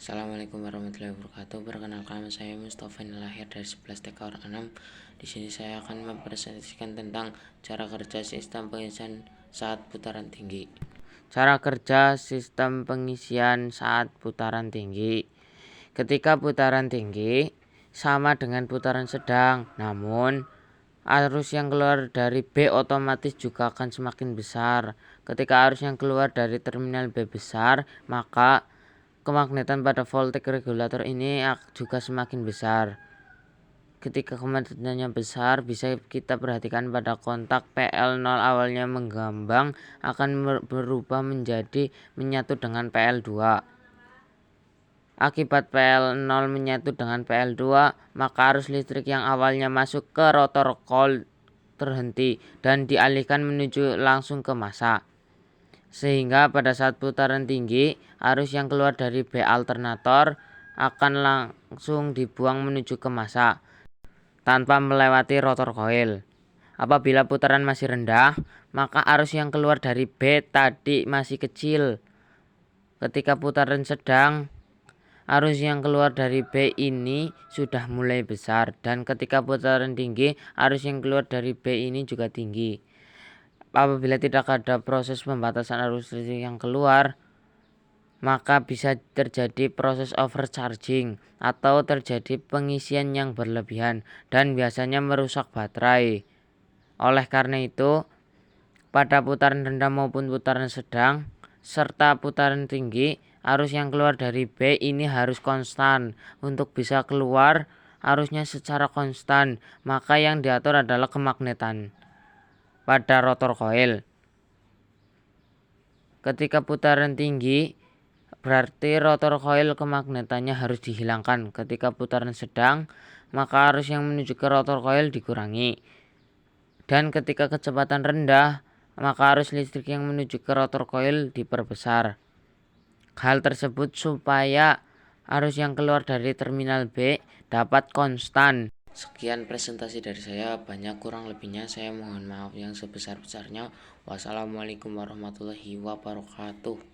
Assalamualaikum warahmatullahi wabarakatuh. Perkenalkan, nama saya Mustafa, lahir dari 11 TK Orang 6. Di sini saya akan mempresentasikan tentang cara kerja sistem pengisian saat putaran tinggi. Cara kerja sistem pengisian saat putaran tinggi. Ketika putaran tinggi sama dengan putaran sedang, namun arus yang keluar dari B otomatis juga akan semakin besar. Ketika arus yang keluar dari terminal B besar, maka kemagnetan pada voltage regulator ini juga semakin besar. Ketika kemagnetannya besar, bisa kita perhatikan pada kontak PL0 awalnya mengambang akan berubah menjadi menyatu dengan PL2. Akibat PL0 menyatu dengan PL2, maka arus listrik yang awalnya masuk ke rotor coil terhenti dan dialihkan menuju langsung ke massa. Sehingga pada saat putaran tinggi, arus yang keluar dari B alternator akan langsung dibuang menuju ke massa tanpa melewati rotor coil. Apabila putaran masih rendah, maka arus yang keluar dari B tadi masih kecil. Ketika putaran sedang, arus yang keluar dari B ini sudah mulai besar, dan ketika putaran tinggi, arus yang keluar dari B ini juga tinggi. Apabila tidak ada proses pembatasan arus listrik yang keluar, maka bisa terjadi proses overcharging atau terjadi pengisian yang berlebihan dan biasanya merusak baterai. Oleh karena itu, pada putaran rendah maupun putaran sedang serta putaran tinggi, arus yang keluar dari B ini harus konstan. Untuk bisa keluar arusnya secara konstan, maka yang diatur adalah kemagnetan pada rotor coil. Ketika putaran tinggi, berarti rotor coil kemagnetannya harus dihilangkan. Ketika putaran sedang, maka arus yang menuju ke rotor coil dikurangi. Dan ketika kecepatan rendah, maka arus listrik yang menuju ke rotor coil diperbesar. Hal tersebut supaya arus yang keluar dari terminal B dapat konstan. Sekian presentasi dari saya, banyak kurang lebihnya saya mohon maaf yang sebesar-besarnya. Wassalamualaikum warahmatullahi wabarakatuh.